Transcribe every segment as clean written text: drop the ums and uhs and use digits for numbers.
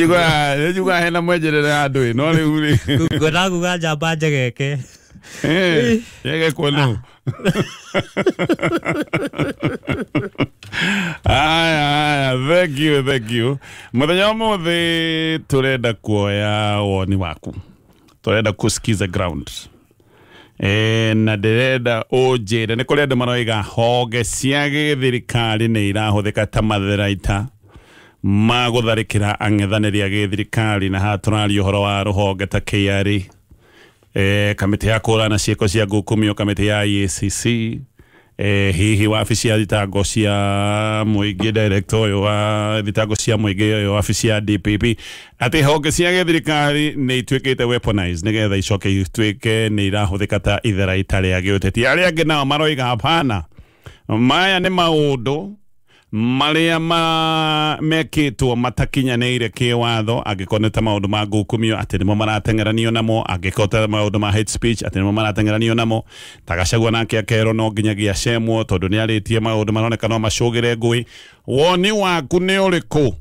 Nejuga hena mwejerere andũ no rĩu rĩ. Ngona ganja banje geke. Yege kwenu. Thank you. Muthenya mothe turenda kuoya woni waku. Turenda kuskiza ground. Na ndirenda ujire ni kuri andu maroiga honge cia githirikari ni irahuthika ta matheraita magutharikira ang'ethaniri a githirikari na haturario horo wa ruhonge ta KRA, kamiti ya kurana ciiko cia ngukumio, kamiti ya IECC, hihi wabici ya thitango cia muingi, director wa thitango cia muingi, wabici ya DPP, ati honge cia githirikari ni itwikite weaponized nigetha icoke itwike ni irahuthika ta itheraita ria giuteti. Aria angi nao maroiga hapana, maya ni maundu maria mekitwo matakinyanĩire kĩwatho, angĩkorwo ta maũndũ ma ngukumio atĩ nĩmo maratengeranio namo, angĩkorwo ta maũndũ ma hate speech atĩ nĩmo maratengeranio namo. Ta Gachagua nake akero no nginyagia cemwo tondũ nĩ arĩtie maũndũ maroneka no macũgĩre ngũĩ. Woni waku nĩ ũrĩkũ?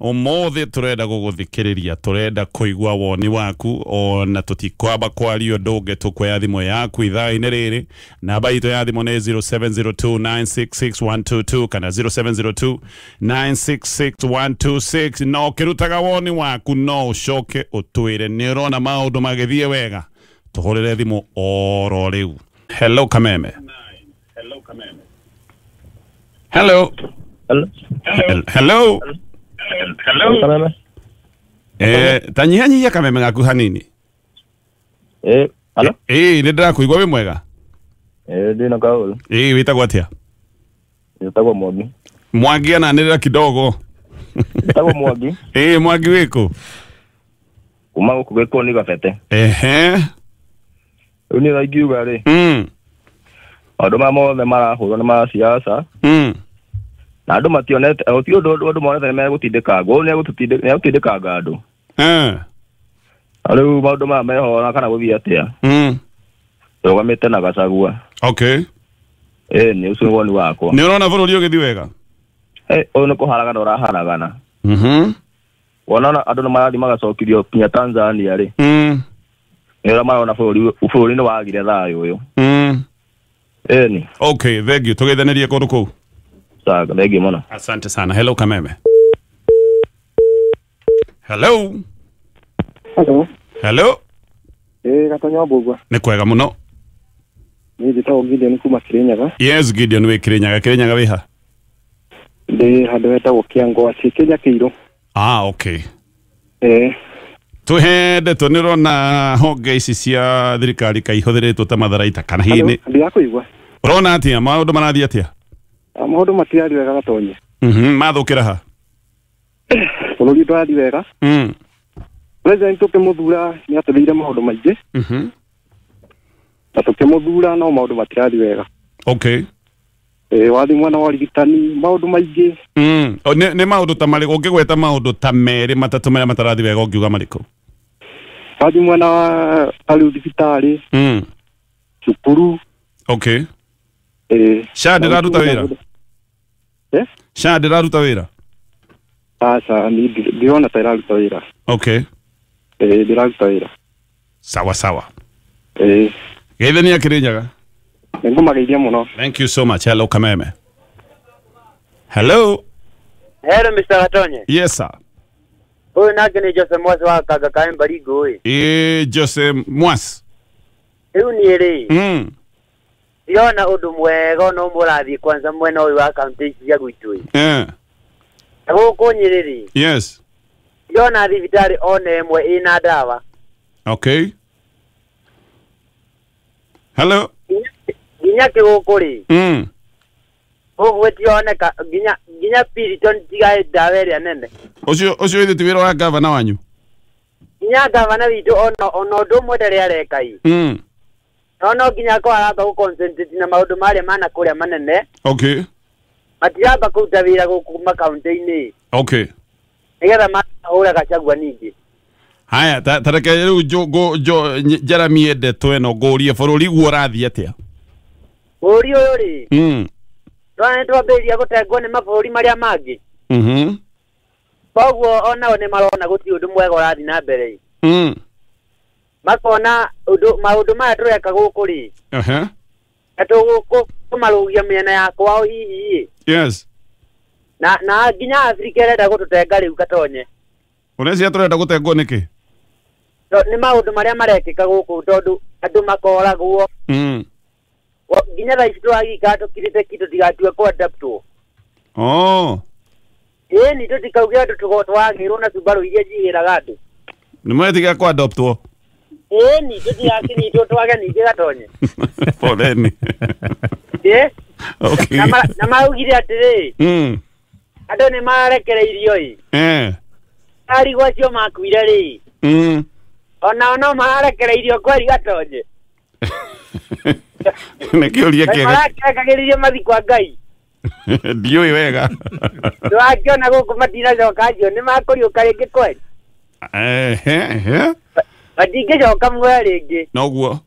Ũmũthĩ turenda gũgũthikĩrĩria, turenda kũigua woni waku, ona tutikwamba kwaria ũndũ ũngĩ, tũkwoya thimũ yaku ithaa-inĩ rĩrĩ. Namba itũ ya thimũ nĩ 0702966122 kana 0702966126. no kĩrutaga woni waku no ũcoke ũtwĩre nĩ ũrona maũndũ magĩthiĩ wega, tũhũrĩre thimũ oro rĩu. Hello Kameme. Hello. Kameme. Tanyihanyihia Kameme gaku hanini. Hello. Nĩ ndĩrakuigua wĩ mwega? Ndĩna kaũru. Wĩtagwo atĩa? Wĩtagwo Mwangi. Mwangi ananĩrĩra kidogo. Wĩtagwo Mwangi. Mwangi wĩkũ? Kuma gũkũ Gĩkũni Gabete. Rĩu nĩ ingiuga rĩ. Maũndũ ma mothe marahũrwo nĩ ma siasa. Na andũ mationete ti ũndũ monete nĩ megũtindĩkanga, ũũ nĩ egũtindĩkanga andũ. Rĩu maũndũ maya mehora kana gũthiĩ atĩa. Rũgamĩte na Gachagua. Okay. Nĩ ũcio woni wakwa. Nĩ ũrona bũrũri ũgĩthiĩ wega? Ũyũ nĩ kũharagana ũraharagana. Wona andũ nĩ marathiĩ magacokirio kinya Tanzania rĩ. Nĩ ũrĩa marona bũrũri nĩ wagire thayũ ũyũ. Okay, thank you. Tũgeithanĩrie kũndũ kũu. Sawa, thank you mũno. Asante sana. Hello Kameme. Hello. Gatonyo Mbugua. Nĩ kwega mũno. Nĩ njĩtagwo Gideon kuma Kirinyaga. Yes, Gideon wĩ Kirinyaga. Kirinyaga wĩ ha? Ndĩ handũ hetagwo Kĩangwacĩ, Kenya Kĩirũ. Okay. Tuhende tunirona honge ici cia thirikari kaihũthĩrĩtwo ta matharaita kana hihi nĩ ndĩrakũigua. Urona atĩa maũndũ marathiĩ atĩa? Maũndũ matirathiĩ wega Gatonyo. Mathũkĩra ha? Bũrũri ndũrathiĩ wega. President tũkĩmũthura nĩ atũrĩire maũndũ maingĩ. Na tũkĩmũthura no maũndũ matirathiĩ wega. Okay. Wathi mwana wa rigitani maũndũ maingĩ. Nĩ maũndũ ta marĩkũ ũngĩgweta maũndũ ta merĩ matatũ marĩa matarathiĩ wega ũngiuga marĩkũ? Wathi mwana wa thibitarĩ. Cukuru. Okay. SHA ndĩraruta wĩra? SHA ndĩraruta wĩra? Aca ndiona ta ĩraruta wĩra. Okay. Ndĩraruta wĩra. Sawa. Geithania Kirinyaga. Nĩngũmageithia mũno. Thank you so much. Hello Kameme. Hello, Mr. Gatonye. Yes sir. Huyu nake ni Jose Mwasi wa Kaga Baringo we. Jose Mwasi. Huyu ni eri. Yona undu mwega no murathi kwanza mwena uyu wa county cia gwitũ. Gũkũ Nyĩrĩ. Yes. Yona thibitarĩ ona ĩmwe ina dawa. Okay. Hello. Ginya kĩgũkũ rĩ. Gwetioneka ginya Piriton tigae dawa ĩrĩa nene. Ũcio ithĩti wĩra wa gavana wanyu? Ginya gavana witũ ona ũndũ ũmwe ndarĩ areka i. No ginya ko araba gũconcentrate na maũndũ marĩa mana kũrĩa manene. Okay. Matiramba kũruta wĩra gũkũ makaunti-inĩ. Okay. Nigetha mahũra Gachagua ningĩ. Haya, tareke rĩu Jeremy endetwo ĩno ngũrie bũrũri guo ũrathiĩ atĩa? Bũrũri ũyũ rĩ. Twana twambĩrĩria gũtengwo nĩ mabũrũri marĩa mangĩ. koguo ona one marona guti undu mwega urathi na mbere makona maundu maya tureka guku ri atu kumarugia miena yakwa hihi yes na nginya Afrika renda gututenga riu gatonye unecia turenda gutengwo niki ni maundu maria marekika guku tondu andu makoragwo nginya thaici turagika tukirite kitu tigatue ku adaptwo ni tutikauge andu tugotwagirwo na Subaru iria jigiraga andu ni mwetiga ku adoptwo ni tutigakinyitwo twage ningi gatonye poleni okay na maugire atiri andu ni marekereirio ari gwacio makuire ri ona no marekereirio kweri gatonye nikiuria kega marakagiririe mathi kwa Ngai ndioi wega twakiona guku matina coka ndio ni makuriuka ringi kweri matingĩcoka muoyo rĩngĩ noguo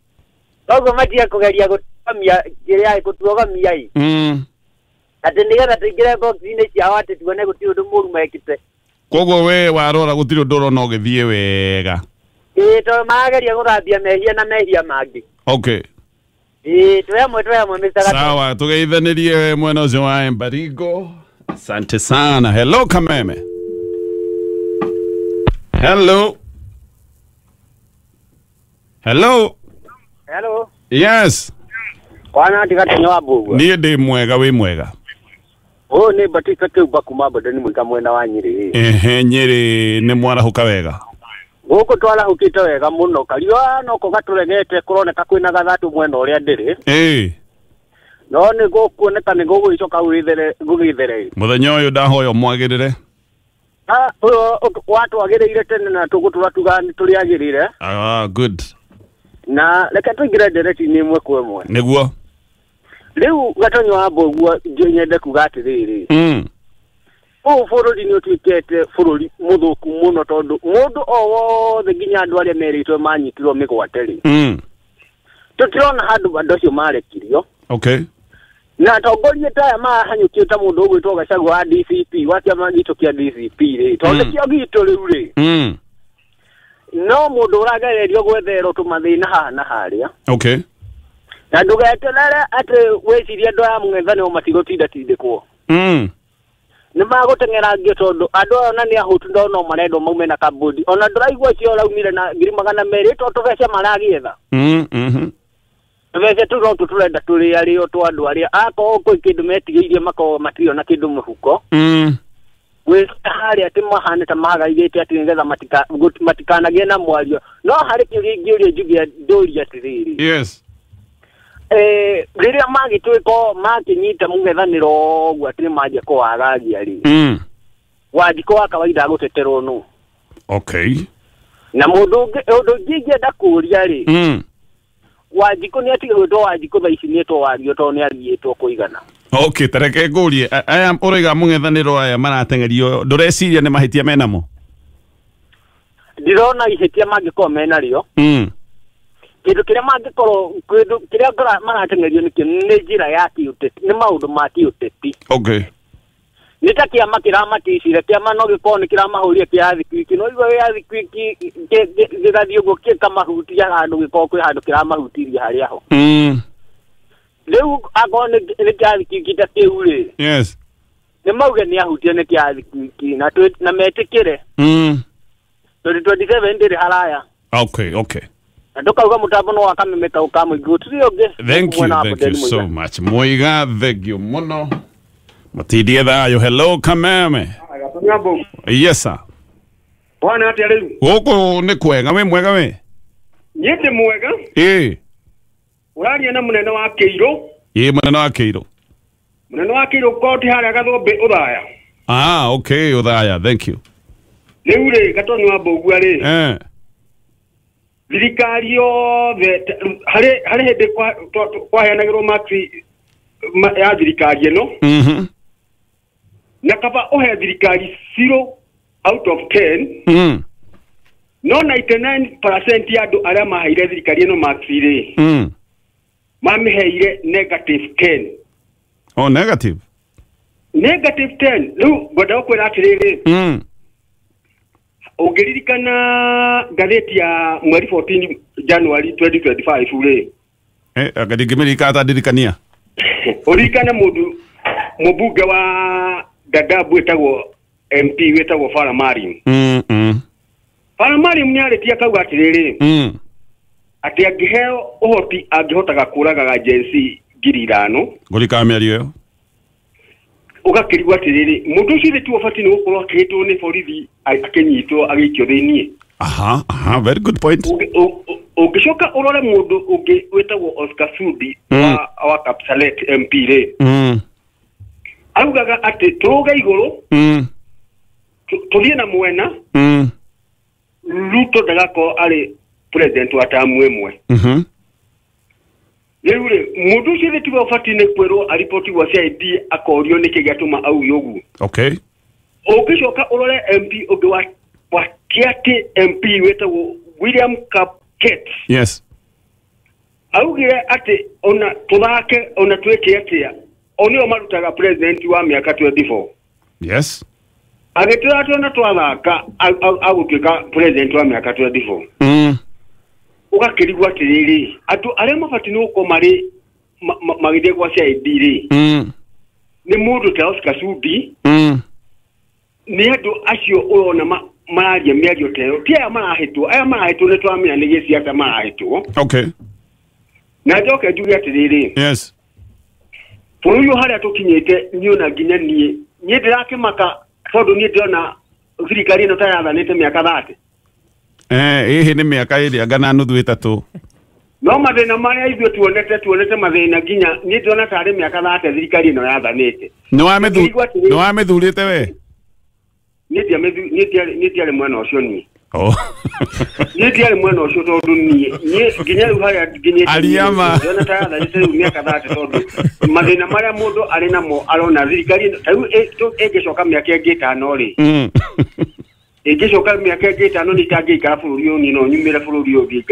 koguo matige kũgeria gũtũgamia kĩrĩa gũtuogamia atĩ nĩgetha tũingĩre box-inĩ ciao atĩ tuone gũtirĩ ũndũ mũru mekĩte koguo we warora gũtirĩ ũndũ ũrona ũgĩthiĩ wega tondũ marageria gũthambia mehia na mehia mangĩ okay twemwe mĩcaga sawa tũgeithanĩrie mwena ũcio wa Baringo asante sana hello Kameme hello yes kwana ndigatenyo wabugu niĩ ndĩ mwega wĩ mwega ni batika kiuba kuma bodani mwika mwena wa Nyeri Nyeri nĩ mwarahũka wega guku twarahũkĩte wega mũno kario no ko gaturegete kuroneka kwina gathatu mwena ũrĩa ndĩrĩ no nĩ gũkuoneka nĩ gũgũicoka gũgĩthere mũthenya ũyũ ndahoya mwagĩrĩre watu agĩrĩire tene na tũgũtũratuga nĩ tũrĩagĩrĩire good na reke tũingĩre ndereti-inĩ ĩmwe kwa ĩmwe nĩguo rĩu gatonyo wa Mboguo nyende kuga atĩrĩrĩ bũrũri nĩ ũtuĩkĩte bũrũri mũthũku mũno tondũ mũndũ o wothe nginya andũ arĩa merĩtwo manyitirwo mĩgwate rĩ tũtirona handũ andũ acio marekirio okay na atongoria ta aya mahanyũkio ta mũndũ ũgwĩtwo Gachagua wa DCP wa kĩama gitũ kĩa DCP rĩ tondũ kĩo gitũ rĩu rĩ no mũndũ ũragererio gwetherwo tũmathĩna haha na harĩa okay na ndũgeterere atĩ wĩcirie andũ aya mũng'ethanĩro matigũtindatindĩkwo nĩ magũteng'erangio tondũ andũ aya ona nĩ ahũtu no marendwo maume na kabũndi ona ndũraigua cio raumire na 200,000 to tũbeca maragĩetha tũbeca tũu no tũrenda tũrĩarĩo twa andũ arĩa akorwo kwĩ kĩndũ metigĩirie makorwo matirĩ na kĩndũ mũhuko gwĩka harĩa atĩ mahane ta magaigĩte atĩ nĩgetha matikanagĩe na mwario no harĩ kĩũria ingĩũria njuge ndũria atĩrĩrĩ yes rĩrĩa magĩtuĩka makĩnyita mũng'ethanĩro ũguo atĩ nĩmanjia kũwagagia rĩ Wanjikũ wa kawaida gũteterwo nũ okay na mũndũ ũngĩ ingĩenda kũũria rĩ Wanjikũ nĩ atige gwĩtwo Wanjikũ thaa ici nĩtwo wario tondũ nĩ athiĩtwo kũigana okay tareke ngũrie aya ũraiga mũng'ethanĩro aya marateng'erio ndũreciria nĩ mahĩtia menamo ndirona ihĩtia mangĩkorwo menarĩo kĩndũ kĩrĩa mangĩkorwo kĩrĩa marateng'erio nĩ njĩra ya kĩũteti nĩ maũndũ ma kĩũteti okay nĩ ta kĩama kĩramaticire kĩama no gĩkorwo nĩ kĩramahũria kĩathikiki no igua gĩathikiki gĩgathiĩ ũguo kĩkamahutia handũ gĩkorwo kwĩ handũ kĩramahutirie harĩa ho rĩu akorwo nĩ kĩathikiki ta kĩu rĩ yes nĩ mauge nĩ ahutie nĩ kĩathikiki na metĩkĩre tondũ 27 ndĩrĩ haraya okay ndukauga mutambo no wakamemeta ukamũingĩ gũtirĩ ũngĩ thank you so much Muiga thank you muno matindie thayo hello Kameme yes sir wana atia rĩu gũkũ nĩ kwega wĩ mwega wĩ niĩ ndĩ mwega ũraria na mũnene wa Kĩirũ mũnene wa Kĩirũ koti harĩa Gathũmbĩ Ũthaya okay Ũthaya thank you rĩu rĩ Gatonyo wa Mboguo rĩ thirikari yothe harĩ hĩndĩ kwaheanagĩrwo maxi ya thirikari ĩno na kaba ũhe thirikari 0 out of 10 no 99% ya andũ arĩa maheire thirikari ĩno maxi rĩ mamĩheire -10 negative 10 rĩu ngwenda gũkwĩra atĩrĩrĩ Ugeririkana gatheti ya mweri 14 January 2025 ule. Akadigimiri ata dirikania. Urikana mubuga wa Dadaab wetagwo MP wetagwo Farah Malim. Farah Malim ni aretia kauga atiriri. Ati angiheo uhoti angihotaga kuraga agency 5,000. Gulika mĩario ĩyo. Ugakirigwa atiriri mundu ucio tu ofati ni gukorwo akihitwo ni borithi akinyitwo agikio thiini. Aha, very good point. Ugishoka urore mundu ungi wetagwo Oscar Sudi wa Kapsalet MP re. Augaga ati turuga iguru. Tulie na mwena. Ruto ndagako ari president wa tamu imwe. Leure mundu ucio tu ofati ni kwero aripoti wa CID akorio ni kigatuma au yogu. Okay. Ugishoka urore MP ungi wa Kiati MP wetagwo William Kapket. Yes. Augire ati ona tuthake ona tweke atia. Onio marutaga president wa miaka 24. Yes. Agitira twana twathaka agutuika president wa miaka 24. Ugakirigwa atiriri atu aria mabati no ko mari magide kwa CID ri. Ni mundu ta Oscar Sudi. Ni andu acio urona mararia miario teo tia marahitwo aya marahitwo ne twamenya ni giciata marahitwo. Okay. Na njoke njuge atiriri. Yes. Furuyo haria tukinyite niona nginya nie ndirakimaka tondu nie ndiona thirikari ino tayathanite miaka 30. Ihi ni miaka iria ngana nuthu itatu. No mathina maria ithuĩ tuonete mathina nginya nie ndiona tari miaka 30 thirikari ino yathanite. Ni wamithurite we? Nie tiare mwana ucio nie. Nie tiare mwana ucio tondu nie nginya riu haria nginya Aliama. Ndiona tayathanite riu miaka 30 tondu mathina maria mundu ari namo arona thirikari riu egicoka miaka ingi 5 ri. Egicoka miaka ingi 5 ni tangikara bururi uyu ni no nyumire bururi uyu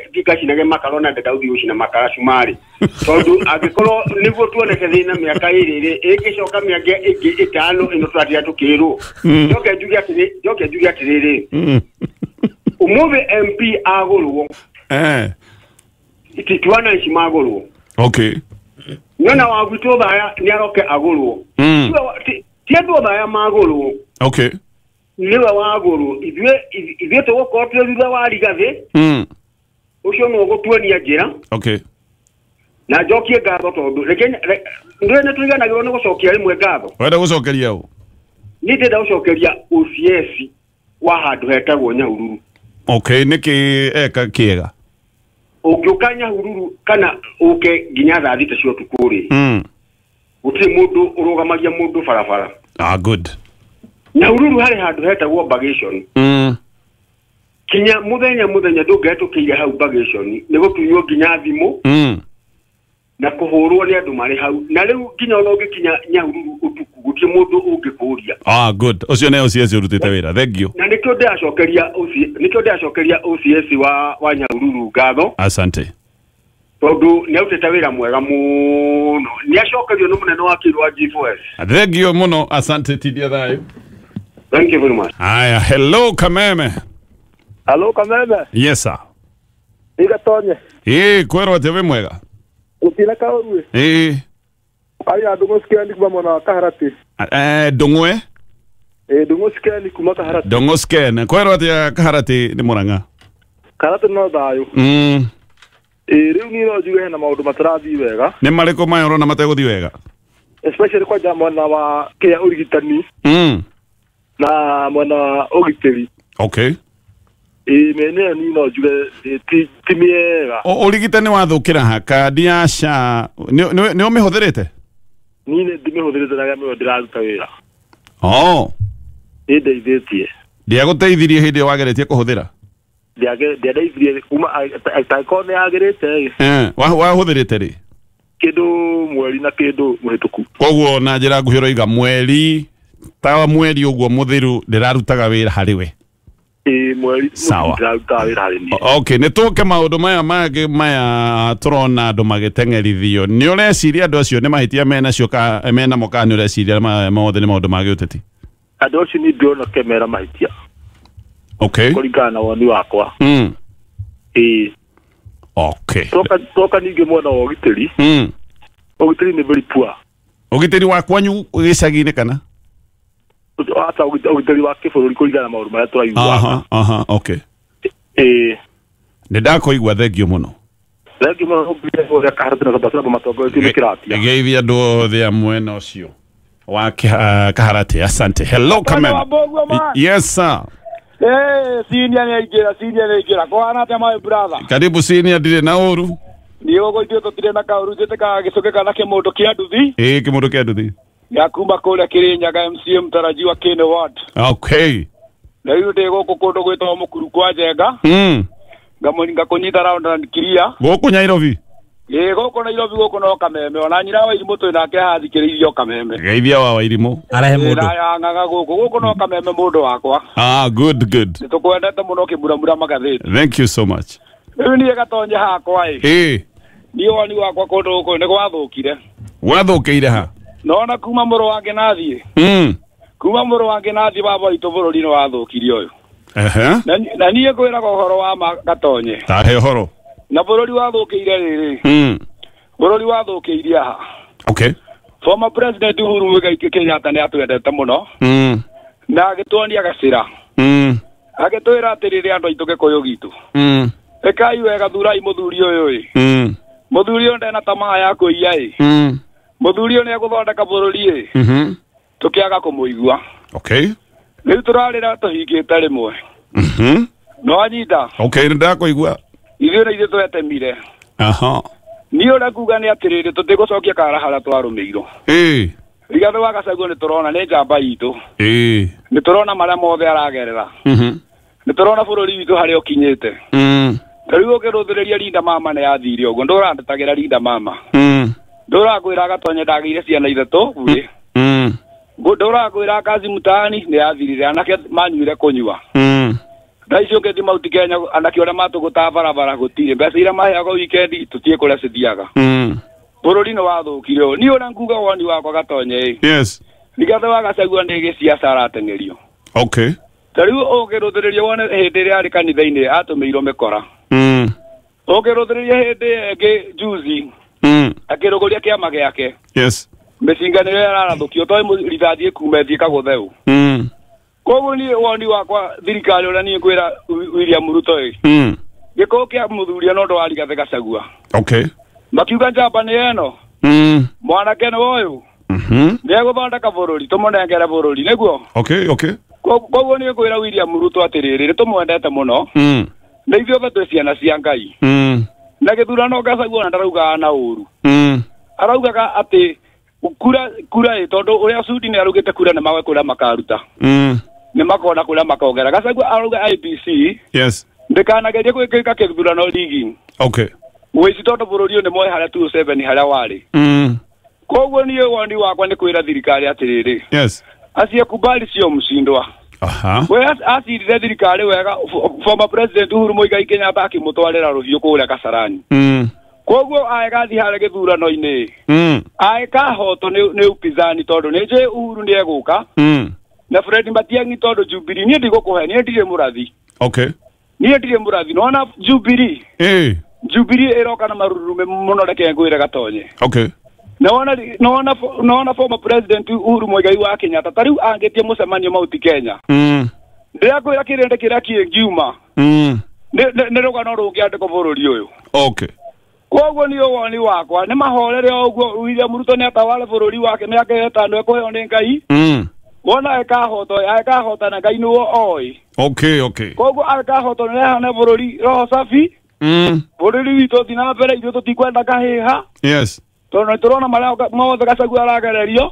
ngikacinage makarona Daudi ucio na makara cumari tondu agikorwo niguo tuoneke thina miaka iri egicoka miaka ingi 5 ino twatia tukirwo njoke njuge atiriri umuve MP agurwo ititwana nshimagurwo. Okay. Nyona wa gwito thaya ni aroke agurwo. Ti andu thaya magurwo. Okay. Niwe waguru ithuĩ tũgũkorwo twĩ thutha wa rigathĩ ũcio no gũtuonia njĩra. Okay. Na njokie ngatho tondũ ndũĩ nĩ tũiganagĩrwo nĩ gũcokia rĩmwe ngatho. Wenda gũcokeria ũ? Niĩ ndĩrenda gũcokeria OCS wa handũ hetagwo Nyahururu. Okay, nĩkĩ eka kĩega? Ũngĩũka Nyahururu kana ũke nginya thaa 6 cia ũtukũ rĩ gũtirĩ mũndũ ũrũgamagia mũndũ barabara. Good. Nyahururu hari handu hetagwo bagation. Kinya muthenya ndũngetũkĩire hau bagation nĩ gũtunywo nginya thimũ na kũhũrwo nĩ andũ marĩ hau na rĩu nginya ona ũngĩkinya Nyahururu ũtukũ gũtirĩ mũndũ ũngĩkũria. Good. Ũcio nĩ OCS ũrutĩte wĩra. Thank you. Na nĩkĩo ndĩracokeria OCS wa Nyahururu ngatho. Asante. Tondu nĩ arutĩte wĩra mwega mũno. Nĩ acokerio nĩ mũnene wa Kĩrũ wa G4S. Thank you mũno. Asante tidia thayo. Thank you very much. Aya, hello Kameme. Hello Kameme. Yes sir. Igatonye. Kwero ate we mwega. Utina kaurwe. Aya ndungu skeni kuma mwana Kaharati. Dungwe? Ndungu skeni kuma Kaharati. Ndungu skeni. Kwero ate Kaharati ni Murang'a. Kaharati no thayo. Riu ni no njuge hena maundu matarathi wega. Ni mariko mayoro na matego thi wega. Especially kwa jamwana wa kia urigitani. Na mwana ogiteri. Okay. Mene ni no njuge ti miega. Urigitani wathukira ha kandi ya SHA ni umihũthĩrĩte? Ni ndimihũthĩrĩte na gamwe ndiraruta wĩra. Ndeithĩtie. Ndiagũteithirie hĩndĩ wageretie kũhũthĩra? Ndiadeithirie kuma ataiko nĩ agĩrĩte. Wahũthĩrĩte rĩ? Kĩndũ mweri na kĩndũ mũhĩtũku. Koguo na njĩra nguhĩ ũroiga mweri ta mweri ũguo mũthiru ndĩrarutaga wĩra harĩ we. Mweri ndĩrarutaga wĩra harĩ niĩ. Okay, nĩ tũke maũndũ maya tũrona andũ magĩteng'erithio. Nĩ ũreciria andũ acio nĩ mahĩtia menamo kana nĩ ũreciria mothe nĩ maũndũ ma gĩũteti? Andũ acio nĩ ndĩrona kemera mahĩtia. Okay. Kuringana na woni wakwa. Okay. Toka ninge mwena wa ugitiri. Ugitiri ni very poor. Ugitiri wa kwanyu gicagi-inĩ kana? Ata ugitiri wa kĩbũrũri kũringana na maũndũ marĩa tũraigua. Okay. Nĩ ndakoigua thengio mũno. Thengio mũno ũrĩa kaharĩte na sababu matongoretie nĩ kĩratia. Geithia andũ othe a mwena ũcio wa Kaharati. Asante. Hello, come on. Yes, sir. Senior nĩaingĩra. Kũhana atĩa my brother? Karibu senior, ndirĩ na ũru. Ndio gũitio tũtirĩ na kaũru njĩtĩka gĩcũke kana kĩmũndũ kĩa nduthi. Kĩmũndũ kĩa nduthi. Ya kuma kũrĩa Kĩrĩnyaga MCA mtarajiwa Kene Ward. Okay. Na rĩu ndĩ gũkũ kũndũ gwĩtwo Mũkuru kwa Njenga. Ngamuringa kũnyita round and clear. Gũkũ Nairobi. Gũkũ Nairobi gũkũ no Kameme. Ona nyina wa Irimũ twĩ nake hathikĩrĩirio Kameme. Geithia wa Irimũ. Arahe mũndũ. Ng'ang'a gũkũ no Kameme mũndũ wakwa. Good. Nĩtũkwendete mũno kĩmuramura magathĩti. Thank you so much. Rĩu niĩ gatonye hakwa niĩ woni wakwa kũndũ gũkũ nĩ gwathũkire. Gwathũkĩire ha? Nona kuma mũrũ wa Ngĩnathi. Kuma mũrũ wa Ngĩnathi baba witũ bũrũri nĩ wathũkire ũyũ. Na niĩ ngwĩraga ũhoro wa gatonye. Tahe ũhoro. Na bũrũri wathũkĩire rĩrĩ. Bũrũri wathũkĩire ha. Okay. Former President Uhuru Muigai Kenyatta nĩ atwendete mũno. Na agĩtuonia gacĩra. Agĩtwĩra atĩrĩrĩ andũ aitũ Gĩkũyũ gitũ. Rekai wega thurai mũthuri ũyũ Mũthuri ũyũ ndena tamaa ya kũiya Mũthuri ũyũ nĩ egũthondeka bũrũri tũkĩaga kũmũigua. Okay. Rĩu tũrarĩra tũhingĩte rĩmwe. No anyita. Okay, ndakũigua. Ithuĩ na ithuĩ twetemire. Niĩ ũrĩa kuga nĩ atĩrĩrĩ tũtigũcokia kara harĩa twarũmĩirwo. Rigathĩ wa Gachagua nĩ tũrona nĩ njamba itũ. Nĩ tũrona marĩa mothe aragerera. Nĩ tũrona bũrũri witũ harĩa ũkinyĩte. Rĩu ũkĩrũthĩrĩria Linda Mama nĩ yathire ũguo ndũrandetagĩra Linda Mama. Ndũrakwĩra Gatonye ndagĩire ciana ithatũ buĩ. Ndũrakwĩra Kazi Mutaani nĩ yathirire anake manyuire kũnyua. Na icio ngĩthi Mount Kenya anake ũrĩa matũgũtaga barabara gũtirĩ mbeca iria maheagwo wikendi tũtiĩ kũrĩa cithiaga. Bũrũri nĩ wathũkire ũũ. Niĩ ũrĩa nguga woni wakwa Gatonye Rigathĩ wa Gachagua nĩ gĩciaca arateng'erio. Okay. Rĩu ũkĩrũthĩrĩria wone hĩndĩ ĩrĩa arĩ kanitha-inĩ atũmĩirwo mĩkora. Ũkĩrũthĩrĩria hĩndĩ ĩngĩ juzi akĩrũgũria kĩama gĩake. Mĩcinganĩro ĩrĩa ararathũkio toĩ rithathi ĩkuuma ĩthiĩ kagũtheũ. Koguo niĩ woni wakwa thirikari ũrĩa niĩ ngwĩra William Ruto gĩkũyũ kĩa mũthuri no ũndũ wa Rigathĩ Gachagua. Okay. Makiuga njamba nĩ ĩno mwanake nĩ ũyũ nĩ egũthondeka bũrũri tũmũnengere bũrũri nĩguo. Okay. Koguo niĩ ngwĩra William Ruto atĩrĩrĩ tũmwendete mũno na ithuĩ othe twĩ ciana cia Ngai. Na gĩthurano Gachagua na ndaraugaga na ũru. Araugaga atĩ kura tondũ ũrĩa Sudi nĩ araugĩte kura nĩ magwĩkũrĩa makaruta. Nĩ makona kũrĩa makongera. Gachagua arauga IEBC ndĩkanagerie gwĩkĩka kĩthurano rigging. Okay. Wĩici tondũ bũrũri ũyũ nĩ moe harĩa 207 harĩa warĩ. Koguo niĩ woni wakwa nĩ kwĩra thirikari atĩrĩrĩ. Asiyekubali sio mshindwa. We acirire thirikari wega former President Uhuru Muigai Kenyatta akĩmũtwarĩra rũhiũ kũrĩa Kasarani. Koguo agathiĩ harĩa gĩthurano-inĩ akahoto nĩ upinzani tondũ nĩ njũĩ Uhuru nĩ egũka na Fred Matiang'i tondũ Jubilee niĩ ndigũkũhe niĩ ndirĩ mũrathi. Okay. Niĩ ndirĩ mũrathi nona Jubilee. Jubilee ĩroka na marurume mũno reke ngwĩre Gatonye. Okay. Naona former President Uhuru Muigai wa Kenyatta tariu angĩtie mũcemanio Mount Kenya. Ndĩrakwĩra kĩrĩndĩ kĩrĩa kĩngiuma. Nĩ rũgano rũngĩandĩkwo bũrũri ũyũ. Okay. Koguo niĩ woni wakwa nĩ mahorere ũguo William Ruto nĩ atawale bũrũri wake mĩaka 5 ekũheo nĩ Ngai. Wona ekahota na Ngai nĩwe oĩ. Okay. Koguo ekahota nĩ hana bũrũri roho safi. Bũrũri witũ thiĩ na mbere ithuĩ tũtikwenda kahĩha. Tondũ nĩ tũrona marĩa mothe Gachagua aragererio.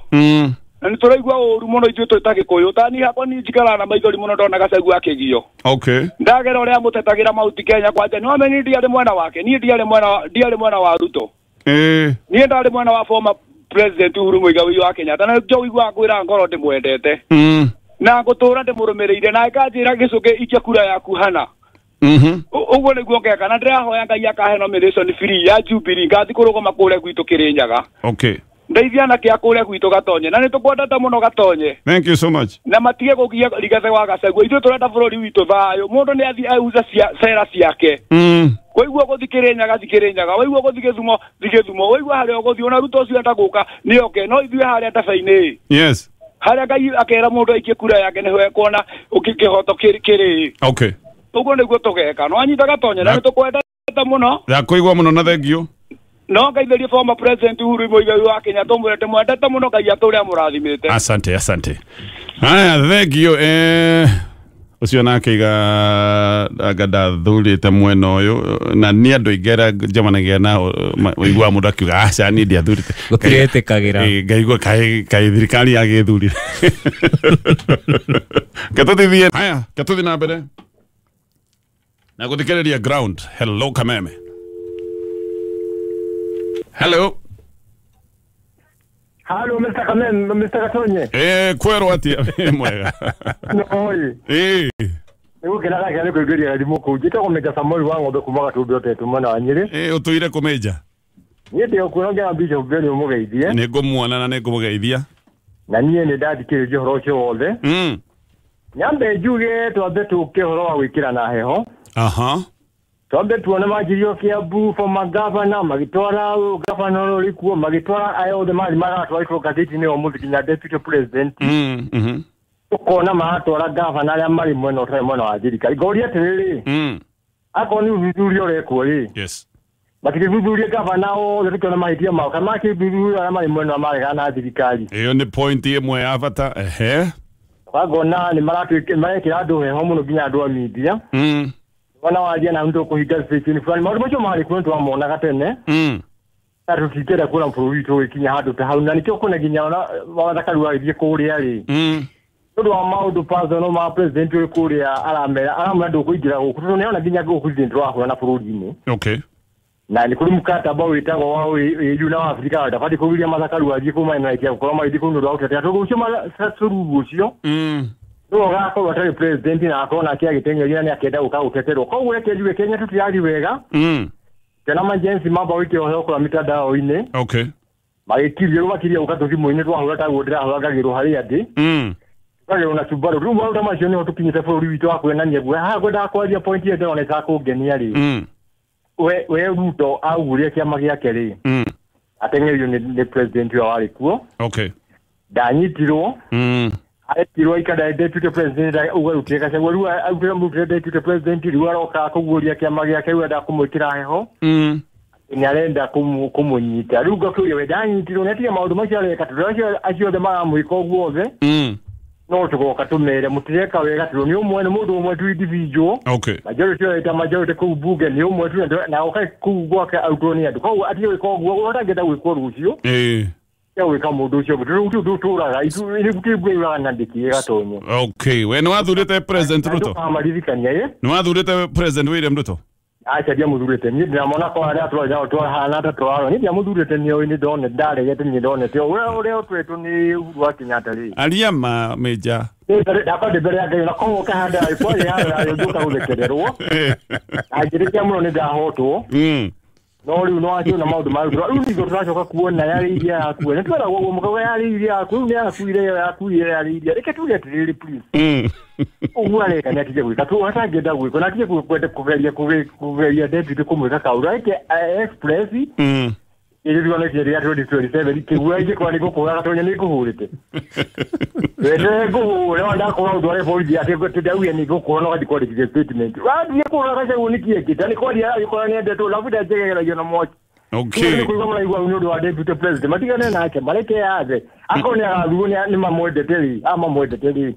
Na nĩ tũraigua ũũru mũno ithuĩ twĩ ta Gĩkũyũ. Ta niĩ hakwa niĩ njikaraga na maithori mũno ndona Gachagua akĩgio. Okay. Ndagera ũrĩa amũtetagĩra Mount Kenya kwanja nĩ wamenya ndiarĩ mwena wake. Niĩ ndiarĩ mwena wa Ruto. Niĩ ndarĩ mwena wa former President Uhuru Muigai wa Kenyatta. Na njogua kwĩra ngoro ndĩmwendete. Na ngũtũũra ndĩmũrũmĩrĩire na akanjĩra gĩcũke ikia kura yaku hana. Ũguo nĩguo ngeka na ndĩrahoya Ngai akahe nomination free ya Jubilee ngathi kũrũgama kũrĩa gwitũ Kĩrĩnyaga. Okay. ndeithia na kia kuria gwitu Gatonye na nitukwendete muno Gatonye. Thank you so much. Na matige kugia Rigathi wa Gachagua ithu turenda bururi witu thayo mundu ni athi auza cera ciake. Waigua guthikirinyaga thikirinyaga waigua guthigithumo thigithumo waigua haria guthi ona Ruto ucio ndaguka ni oke no ithuĩ haria tabaini. Yes. Haria Ngai akera mundu aikie kura yake niho ekona ukikihoto kiri. Okay. Uguo niguo tugeka no anyita Gatonye na nitukwendete muno. Yakuigua muno na thengio. No ngaithirie former president Uhuru Muigai wa Kenya tumwete mwendete muno Ngai aturia murathimite. Asante. Haya thengio ucio nake agada thurite mwena uyu na ni andu igera jamanagia na igwa mundu akiuga aca ni ndia thurite gutiretikagira ngaigua kai thirikari agithurire katutithie haya katuthi na mbere na guthikiriria ground. Hello Kameme. Hello. Hello, Mr. Kameme, Mr. Gatonye. Kwero atia mwega. Oi. Ego kila kile kugeria hadi muko jita kumeja Samuel wangu ndo kumaga tudo tetu mwana wanyire. Utuire kumeja. Niete okuronga ambisho bwele umugeithie. Nego muona na nego mugeithia. Na niye ne dadi kile johoro cyo ole. Nyambe juge twambe tukehoro wa wikira na heho. Twambe tuone majirio kia bu for magavana magitwara governor likuo magitwara ayo the mali mara twaitwo gatiti ne omuthi na deputy president. Tukona mahatwara governor ya mali mweno twa mweno wa thirikari goria tiriri. Akoni uthurio reko ri. Yes. Bakiri uthurio governor o tukona mahitia ma kama ki uthurio ya mali mweno mali kana thirikari. Iyo ni point imwe ya bata Wagona ni maratu maikira andu heho muno ginya andu a media. Wana waje na ndo kuhiga station fulani marumacho mali kwetu wa mona gatene tatu tikera kula mfurito ikinya hadu ta hauna nikyo kuna ginya wana wadakaruwa ibye kuria ri ndo wa maudu pazo no ma president we kuria aramera ndo kuigira gukuto ne ona ginya go president wa na furudi ni. Okay. Na ni kuri mukataba witangwa wao yuna wa Afrika wadafati kuria mazakaruwa ibye kuma ina ikia kuloma idiko ndo autete atogucho ma satsurugucio no gako watari president na akona kia gitengeria ni akenda ukautetero ko weke jiwe Kenya tutiyari wega kana majensi mamba wiki oho kwa mitandao ine. Okay. Magikirio bakiria ukatoki mwine twa hura tagudira hagagiro hari ati kale una Subaru rumba utamacio ni otukinyite bũrũri witũ wa kwenania guo ha gwenda kwaria point yete ona ĩtakũngenia rĩ we Ruto auguria kĩama gĩake rĩ atengerio ni president wa wari kuo. Okay. Danyitirwo aretirwo ikada deputy president uga uteka se weru augira mu deputy president riwaroka kuguria kĩama gĩake wenda kumwikira heho ni arenda kumunyita ruga kuria we danyitirwo netia maundu macio areka turocio acio de maramwika guothe no tugoka tumere mutireka wega tu ni umwe ni mundu umwe tu individual. Okay. Majority ku buge ni umwe tu na okai ku gwake autonia ko ati we ko gwo uragenda gwikwo rucio ya we kama mundu ucio tu turaga itu ni kutibwe na ndikie Gatonye. Okay, we no wathurite president Ruto no wathurite president William Ruto acha dia muthurite ni ndamona ko ara twa hana ta twaro ni dia muthurite ni o ni ndone ndare yete ni ndone te ore otwetu ni wa Kenyatta ri aria ma meja ndakwa ndebere ya ngai na ko kahanda ipo ya nduka uthekererwo ajirikia muno ni ndahotwo no riu no acio na maundu ma riu ni turacoka kuona yari iria yaku ni twara gwo mukawe yari iria yaku ni yakuire yari iria reke tuge atiriri please ugware kana atije gwika tu atangenda gwiko na atije kwenda kugeria deputy kumwika kaura ke express iriyo na kiri ya 2027 kigwaje kwa niko kwa Gatonye ni kuhurite wete go le wanda ko ndo re polisi ate ko tudawi ni go ko no adi ko dige statement wa ni ko ra ka uniki yake tani ko dia ko ni ande to lafuta jege la yona mo. Okay. Ko ngoma igwa unodo wa deputy president matigane na ake maleke yaze akone alunya ni mamwede teli ama mwede teli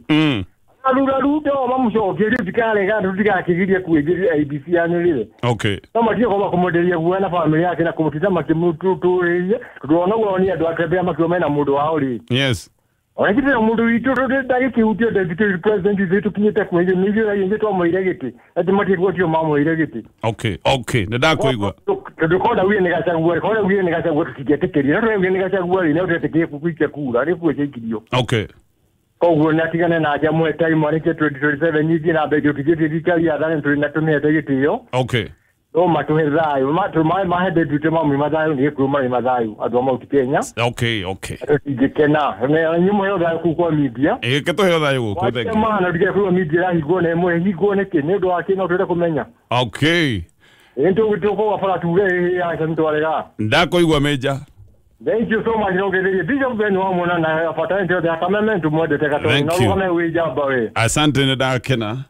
alura Ruto mamusho kiri tikale ga tutika kigirie kuegiria ABC yanirire. Okay. Kama tio kwa kumodelia kuana familia yake na kumtizama kimutu tu tuona woni ndo atembea makiwa na mundu wao ri. Yes. Wanakitira mundu witu ndagi kiutio deputy president zetu kinyete kwa hiyo nivyo yenge twa moiregeti ati mati kwa tio mamo moiregeti. Okay nda kuigwa tukoda wiye ni gachagua koda wiye ni gachagua tukigetekeria no wiye ni gachagua ni utetekie kukuikia kura ni kwa chekirio. Okay. Koguo natigane na jamu time marike 2027 nyingi na bejo kijiti dikali adane tuli natumia tegitio. Okay. o matuhezayo mahede tutema mu mazayo ni kuruma mu mazayo adoma ukipenya. Okay. Igekena nyuma yo da ku media keto yo da yo ku thank you mana dige ku media higone mo higone ke ne do akina tore kumenya. Okay ento witoko afala tuwe ya kanto alega ndako igwa meja. Thank you so much. Ndiyo beno wamona na afata ndio ya kameme tumode tekato na kama weja bawe. Asante ne da kena.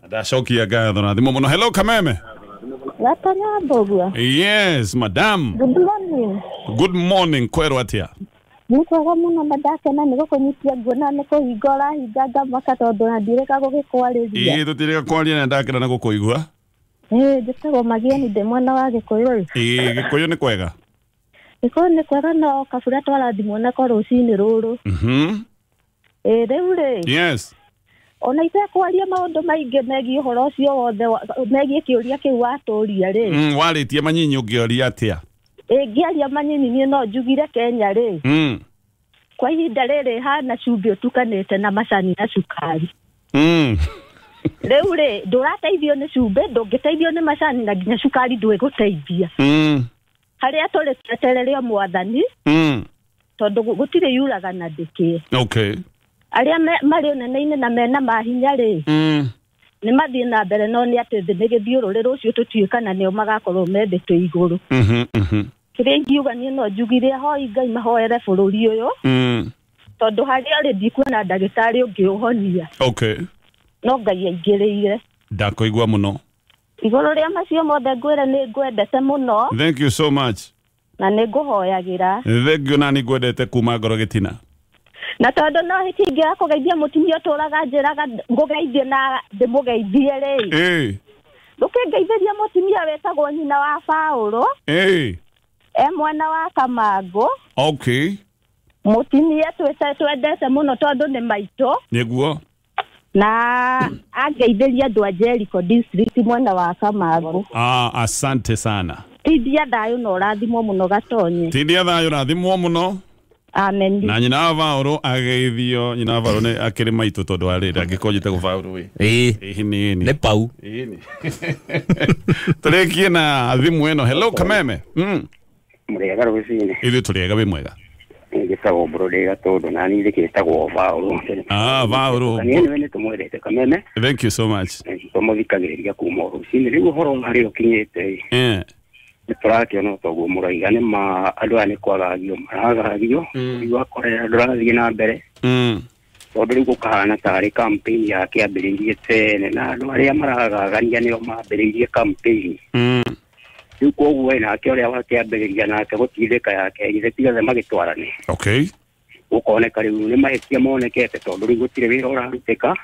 Da shoki ya gadho na dimo mono. Hello kameme. Watanya bogwa. Yes, madam. Good morning. Good morning, kwero atia. Niko kama na madaka na niko kunyitia gona niko higora higaga makato dona direka go kwaleria. Tutireka kwalia na ndaka na go igwa. Ndetego magieni de mwana wa gikoyo. Gikoyo ni kwega. Iko ni kwega no kafura twala dimona ko rucini ruru. Reure. Yes. Ona ite kwaria maundu maingi megie horo cio wothe megie kiuria kiu waturia ri. Waritie manyinyi ungioria atia? Ngiaria manyinyi ni no njugire Kenya ri. Kwa ihinda riri hana cumbi utukanite na macani na cukari. Riu ri ndurateithio ni cumbi ndungiteithio ni macani na nginya cukari ndwe guteithia. Haria tuli twetererio mwathani. Tondu gutire yuraga na ndiki. Okay. Aria mari onene-ini na mena mahinya ri ni mathie na mbere no ni ati thi nigithiururi rucio tutiikana nio magakorwo mendete iguru. Kire ngiuga ni no njugire hoi Ngai mahoere bururi uyu tondu haria ri ndikuona ndagitari ungi uhonia. Okay. No Ngai aingirire ndakoigwa muno iguru ria macio mothe ngwire ni ngwendete muno. Thank you so much. Na ni nguhoyagira. Thank you nani ngwendete kuma ngoro gitina. Na tondu no hikingira kugeithia mutumia turaga njiraga ngugeithie na ndimugeithie ri ndukingeithiria mutumia wetagwo nyina wa Paulo mwana wa Kamango. Okay. Mutumia twendete muno tondu ni maito niguo na angeithiria andu a Jericho district mwana wa Kamango. Asante sana. Tidia thayo no rathimo muno gatonye. Tidia thayo rathimo muno. Amen. Na nyina wa Paulo ageithio nyina wa Paulo ne akiri maitu tondu arire angikojite ku Paulo we. Ni ne pau. Ni. Turekie na thimu eno. Hello kameme. Murega rucini. Ithu turega we mwega. Ngitagwo Brodega tondu na ni ndikitagwo Paulo. Paulo. Ni wene tumwendete kameme. Thank you so much. Tumũthikagĩrĩria kuma rucini riu horo hari ukinyite. Turakiona toguo muraigane ma andu ani kwagagio maragagio iwakorera ndurathie na mbere tondu riu gukahana tari campaign ya kiambiririe tene na andu aria maragagania nio mambiririe campaign riu koguo nake uria wakiambiriria nake gutindika yake ithe tigathe magitwarane. Okay. Ukoneka riu ni mahetia monekete tondu riu gutire wira urarutika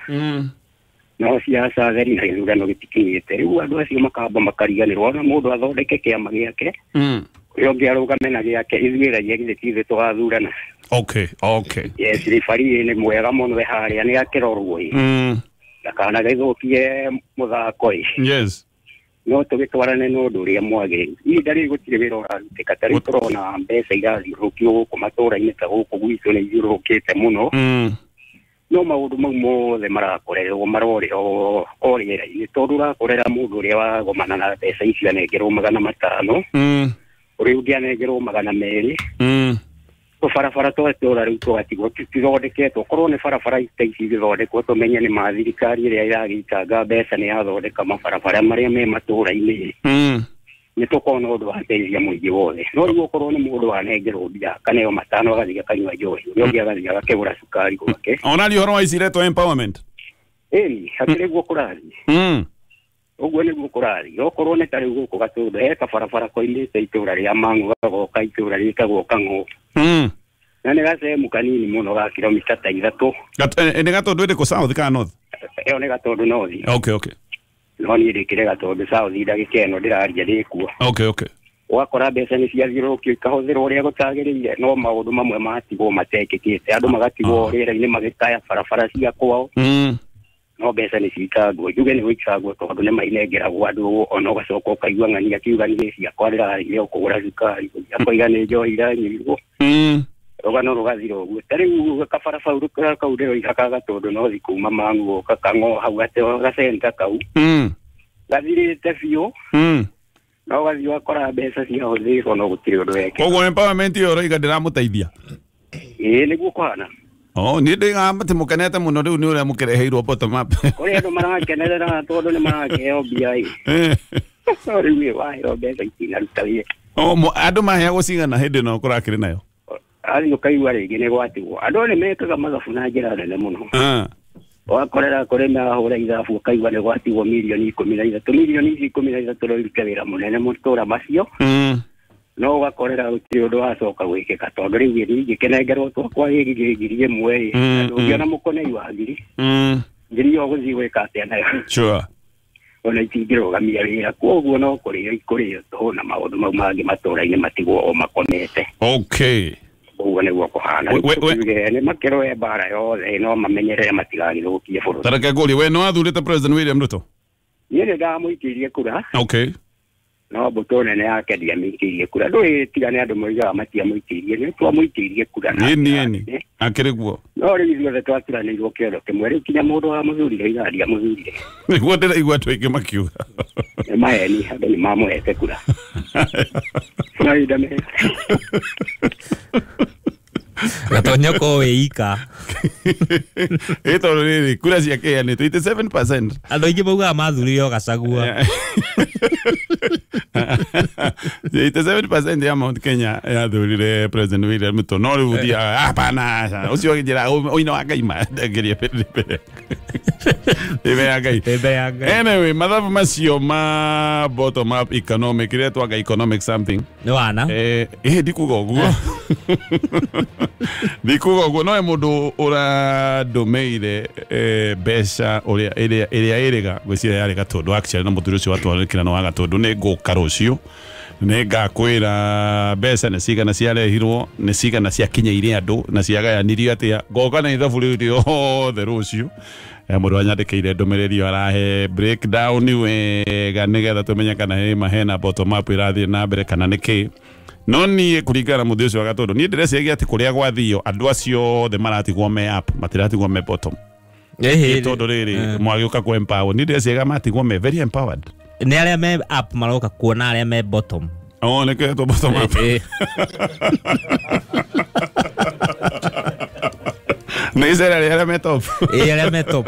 no siasa theri na ithurano gitikinyite riu andu acio makamba makariganirwo na mundu athondeke kiama giake uyo ngiarugame na giake ithuiragia githitithe tugathurana. Okay. Yes, rifari ni mwega muno haria ni akirorwo ndakana gaithukie muthako yes no tugitwarane no ndu ria mwage ndari gutire wira urarutika tari turona mbeca irathiurukio guku matura-ini ta guku gwitu ni ithiurukite muno no maundu mau mothe marakorerwo marore o riera-ini tondu urakorera mundu uria wagomana na mbeca icio anengerwo 500 uria ungi anengerwo 200 barabara twatura riu twatigwo tithondeketwo korwo ni barabara ici igithondekwo tumenye ni mathirikari iria iragitanga mbeca ni yathondeka mabarabara maria me matura-ini ni tukona undu wa teithia muingi wothe no riu okorwo ni mundu wanengerwo mbia kaneo matano agathia kanywa njohi uria ungi agathia agakegura cukari gwake ona ri horo wa iciretwo empowerment hakiri guo kurathi uguo ni guo kurathi okorwo ni tari guku gatundu he kabarabara koimite itura ria Mangu gagoka itura rikagwo Kang'o na ni gacemu kanini muno ga kilomita ta 3 ni gatundu iri ku south kana north ni gatundu north. Okay. No ni ndikire gatondu south ndagika eno ndiraria rikuo. Okay. Wakora mbeca ni ciathirukio ikahũthĩrwo ũrĩa gũtagĩrĩire no maũndũ mamwe matigwo matekĩkĩte andũ magatigwo rĩera-inĩ magĩtaya barabara cia kwao no mbeca nĩ citangwo njuge nĩ gũitangwo tondũ nĩ mainengeragwo andũ ona ũgacoka ũkaigua ng'ani akiuga nĩ ciakwa ndĩrarĩire kũgũra cukari akoiga nĩ njohi iranyuirwo rũgano rũgathira ũguo ta rĩu kabarabara kau ndĩroiga ka Gatũndũ no thikuma Mangu Kang'o hau gacenta kau gathirite biũ no gathi wakora mbeca ciahũthĩrwo no gũtirĩ ũndũ weke koguo empowerment ĩyo ũroiga ndĩramũteithia nĩguo kũhana nĩ ndĩga atĩ mũkenete mũno rĩu nĩ ũrĩa mũkĩreheirwo bottom up kũrĩ andũ marakenerera tondũ nĩ marakĩheo mbia rĩu waheo mbeca itinaruta wĩra andũ maheagwo cigana hĩndĩ ĩno kũrakĩrĩ nayo athiĩ ũkaigua rĩngĩ nĩ gwatigwo andũ nĩ mekaga mathabu na njĩra nene mũno wakorera kũrĩ mahũra ithabu ũkaigua nĩ gwatigwo mirioni 13 mirioni 13 rũrute wĩra mũnene matũũra macio no ũgakorera gũtirĩ ũndũ wacoka gwĩkĩka tondũ rĩu ingĩkenengerwo twakwa ngiri ĩmwe ũngĩona mũkonei wa ngiri yo gũthiĩ gwĩka atĩa nayo ona itingĩrũgamia wĩra kwoguo no kũrĩo tũhũ na maũndũ mau mangĩ matũũra-inĩ matigwo o makomete ũguo nĩguo kũhana nĩ makĩroe mbara yothe no mamenyerere matigagĩthũkie bũrũri tareke ngũrie we nĩ wathurĩte President William Ruto niĩ nĩ ndamũikĩirie kura no mbũtũ nene yake ndiamĩikĩirie kura ndũĩ tiga nĩ andũ moigaga matiamũikĩirie nĩ twamũikĩirie kura nĩ akĩrĩ guo no rĩu ithuothe twaturanĩirwo kĩondo kĩmwe rĩu kinya mũndũ wa mũthurire iga ndiamũthurire nĩguo ndĩraigua andũ aingĩ makiuga nĩ maheni andũ nĩ mamũhete kura mahinda mega Gatonyo ko wĩika tondũ rĩrĩ kura ciakeanĩtwo 87%. Andũ aingĩ maugaga mathurire o Gachagua 87% ya Mount Kenya yathurire President William Ruto no rĩu thia hapana ũcio njĩra ũina wa Ngai ndengerie pembe ya Ngai anyway mathabu macio ma bottom up economic rĩa twaga economic something nĩ wana ndikuga ũguo ndikuga ũguo no mũndũ ũrandũmĩire mbeca ĩrĩa ĩrĩga gwĩciria yarĩ Gatundu actually na mũthuri ũcio watwarĩkĩra no wa Gatundu nĩ ngũka rũciũ nĩ ngakwĩra mbeca nĩ cigana ciarehirwo nĩ cigana ciakinyĩire andũ na ciagayanirio atĩa ngoka na ithabu rĩu rĩothe rũciũ mũndũ anyandĩkĩire ndũmĩrĩri arahe breakdown wega nĩgetha tũmenye kana hena bottom up irathiĩ na mbere kana nĩkĩ no niĩ kũringana mũthĩ ũcio wa Gatundu niĩ ndĩreciria atĩ kũrĩa gwathio andũ acio othe maratigwo me up matiratigwo me bottom tondũ rĩrĩ mwagĩũka ku empower niĩ ndĩreciria matigwo me very empowered nĩ arĩa me up maroka kuona arĩa me bottom nĩkĩretwo bottom up nĩ arĩa me top arĩa me top